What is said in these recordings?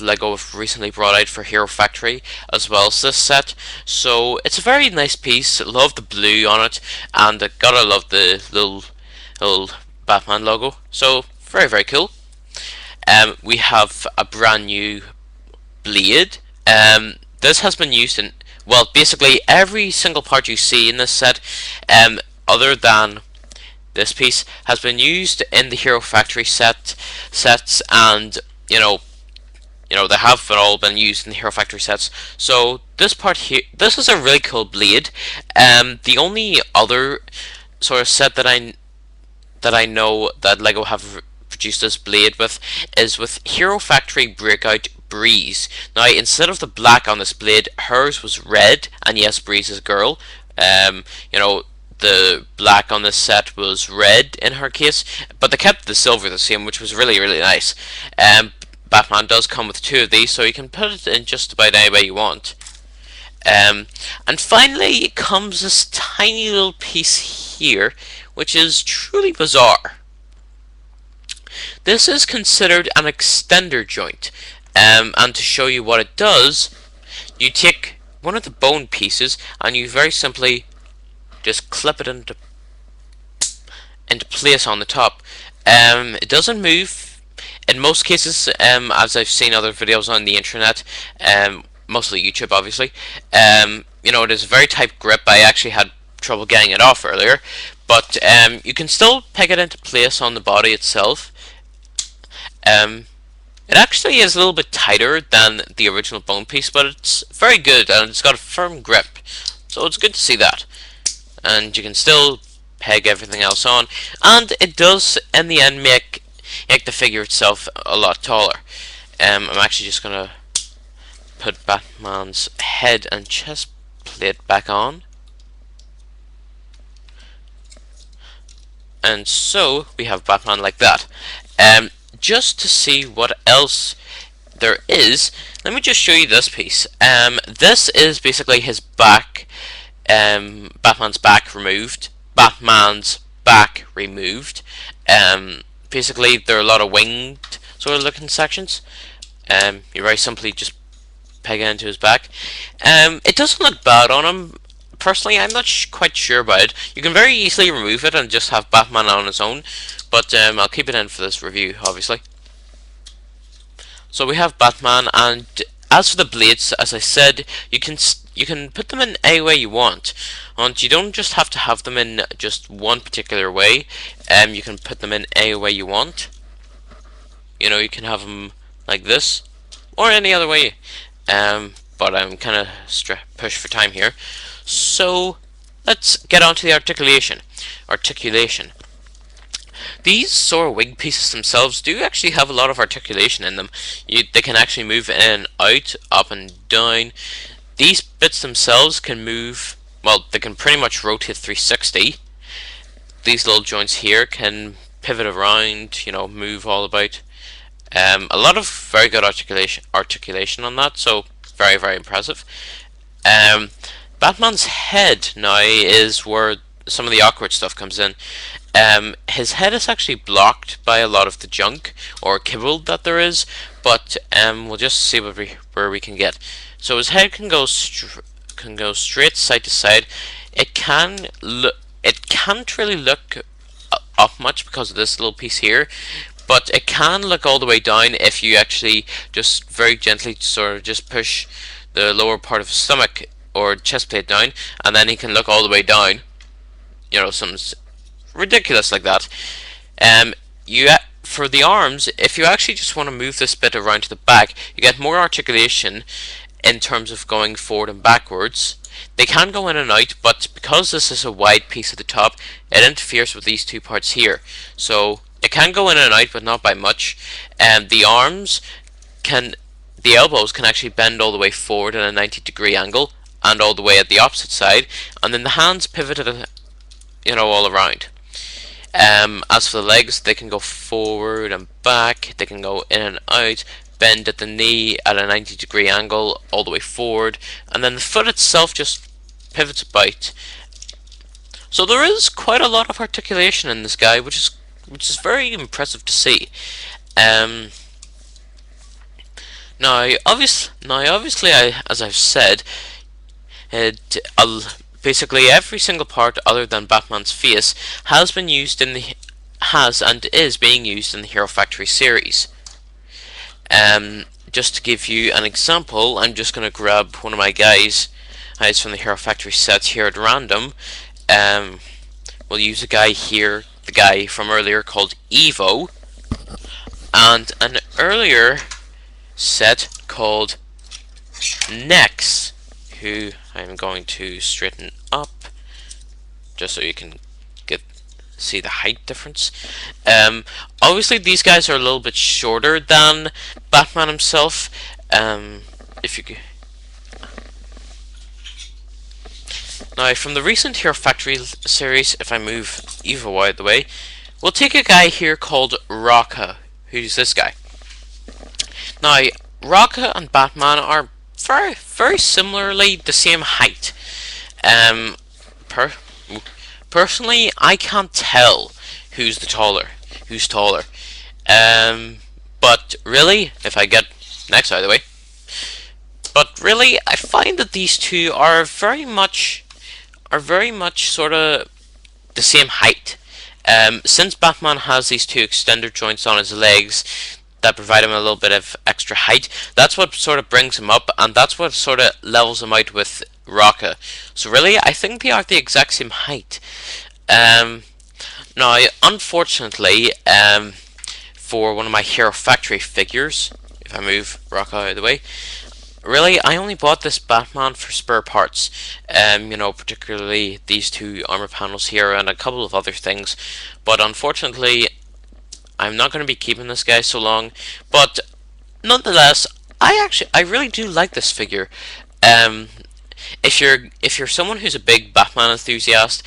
Lego have recently brought out for Hero Factory, as well as this set. So it's a very nice piece. Love the blue on it, and gotta love the little Batman logo. So very very cool. We have a brand new blade. This has been used in, well, basically every single part you see in this set, other than this piece, has been used in the Hero Factory sets, and they have all been used in the Hero Factory sets. So this part here, this is a really cool blade. The only other sort of set that I know that Lego have produced this blade with is with Hero Factory Breakout Breeze. Now, instead of the black on this blade, hers was red, and yes, Breeze is a girl. Um, you know, the black on this set was red in her case, but they kept the silver the same, which was really, really nice. Batman does come with two of these, so you can put it in just about any way you want. And finally, it comes this tiny little piece here, which is truly bizarre. This is considered an extender joint, and to show you what it does, you take one of the bone pieces and you very simply just clip it into place on the top. It doesn't move. In most cases, as I've seen other videos on the internet, mostly YouTube obviously, it is a very tight grip. I actually had trouble getting it off earlier, but you can still peg it into place on the body itself. It actually is a little bit tighter than the original bone piece, but it's very good and it's got a firm grip, so it's good to see that. And you can still peg everything else on, and it does in the end make the figure itself a lot taller. I'm actually just gonna put Batman's head and chest plate back on, and so we have Batman like that. Just to see what else there is, let me just show you this piece. This is basically his back, Batman's back removed. Basically, there are a lot of winged sort of looking sections. You very simply just peg it into his back. It doesn't look bad on him. Personally, I'm not quite sure about it. You can very easily remove it and just have Batman on his own, but I'll keep it in for this review, obviously. So we have Batman, and as for the blades, as I said, you can put them in any way you want, and you don't just have to have them in just one particular way. You can put them in any way you want. You can have them like this, or any other way. But I'm kind of pushed for time here. So let's get on to the articulation. These sort of wing pieces themselves do actually have a lot of articulation in them. They can actually move in and out, up and down. These bits themselves can move, well, they can pretty much rotate 360. These little joints here can pivot around, move all about. A lot of very good articulation on that, so very, very impressive. Batman's head now is where some of the awkward stuff comes in. His head is actually blocked by a lot of the junk or kibble that there is, but we'll just see where we can get. So his head can go straight side to side. It can't really look up much because of this little piece here, but it can look all the way down if you actually just very gently sort of just push the lower part of his stomach or chest plate down, and then he can look all the way down. Something ridiculous like that. For the arms, if you actually just want to move this bit around to the back, you get more articulation in terms of going forward and backwards. They can go in and out, but because this is a wide piece at the top, it interferes with these two parts here. So it can go in and out, but not by much. The elbows can actually bend all the way forward at a 90-degree angle, and all the way at the opposite side, and then the hands pivoted, all around. As for the legs, they can go forward and back, they can go in and out, bend at the knee at a 90-degree angle, all the way forward, and then the foot itself just pivots about. So there is quite a lot of articulation in this guy, which is very impressive to see. Obviously, as I've said, it, basically every single part other than Batman's face has been used in the has and is being used in the Hero Factory series. Just to give you an example, I'm just going to grab one of my guys from the Hero Factory sets here at random. Um, we'll use a guy here, the guy from earlier called Evo, and an earlier set called Nex, who I'm going to straighten up just so you can see the height difference. Obviously these guys are a little bit shorter than Batman himself. If you Now, from the recent Hero Factory series, if I move Evo out of the way, we'll take a guy here called Rocka. Who's this guy? Now, Rocka and Batman are very similarly the same height. Um, per Personally, I can't tell who's taller. But really, if I get Next out of the way, but really, I find that these two are very much sort of the same height. Since Batman has these two extender joints on his legs that provide him a little bit of extra height, that's what sort of brings him up, and that's what sort of levels him out with Rocka. So really, I think they are the exact same height. Now, unfortunately, for one of my Hero Factory figures, if I move Rocka out of the way, really, I only bought this Batman for spare parts. Particularly these two armor panels here and a couple of other things. But unfortunately, I'm not going to be keeping this guy so long. But nonetheless, I really do like this figure. If you're someone who's a big Batman enthusiast,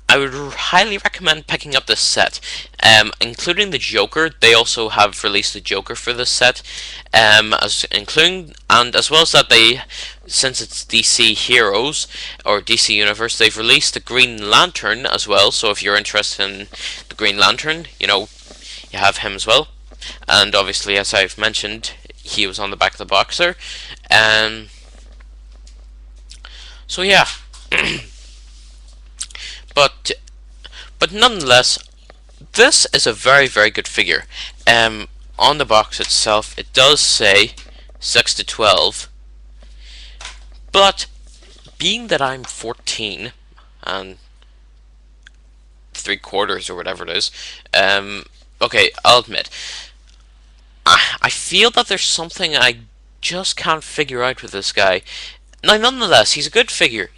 I would highly recommend picking up this set, including the Joker. They also have released the Joker for this set, as well as that since it's DC Heroes or DC Universe, they've released the Green Lantern as well. So if you're interested in the Green Lantern, you have him as well. And obviously, as I've mentioned, he was on the back of the box there. So yeah. But nonetheless, this is a very good figure. On the box itself, it does say 6 to 12, but being that I'm 14 and 3/4 or whatever it is, okay, I'll admit, I feel that there's something I just can't figure out with this guy. Now, nonetheless, he's a good figure.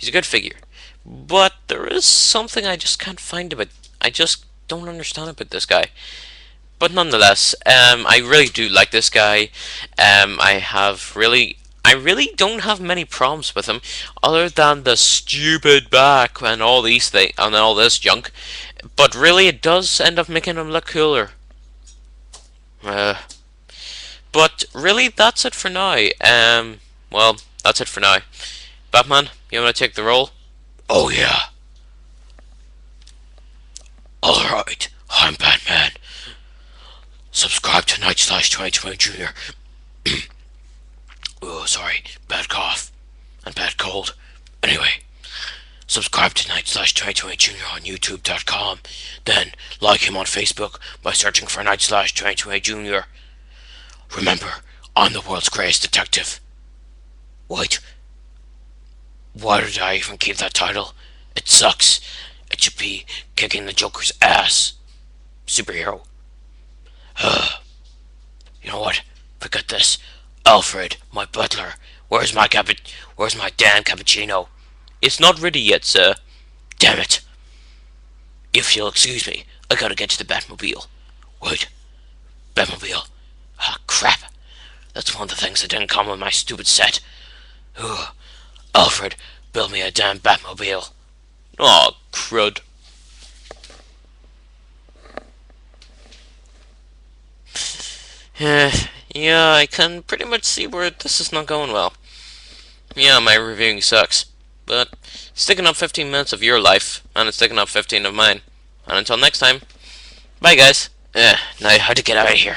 But there is something I just can't find about. I just don't understand about this guy. But nonetheless, I really do like this guy. I really don't have many problems with him, other than the stupid back and all these things and all this junk. But really, it does end up making him look cooler. But really, that's it for now. Well, that's it for now. Batman, you want to take the role? Oh yeah. Alright, I'm Batman. Subscribe to Night/2020 Junior. Oh, sorry, bad cough and bad cold. Anyway, subscribe to Night/2020 Junior on YouTube.com. Then like him on Facebook by searching for Night/2020 Junior. Remember, I'm the world's greatest detective. Wait. Why did I even keep that title? It sucks. It should be kicking the Joker's ass. Superhero. You know what? Forget this. Alfred, my butler. Where's my damn cappuccino? It's not ready yet, sir. Damn it. If you'll excuse me, I gotta get to the Batmobile. Wait. Batmobile? Ah, crap. That's one of the things that didn't come with my stupid set. Ugh. Alfred, build me a damn Batmobile. Aw, crud. Yeah, I can pretty much see where this is not going well. Yeah, my reviewing sucks. But it's taking up 15 minutes of your life, and it's taking up 15 of mine. And until next time, bye guys. Now how to get out of here?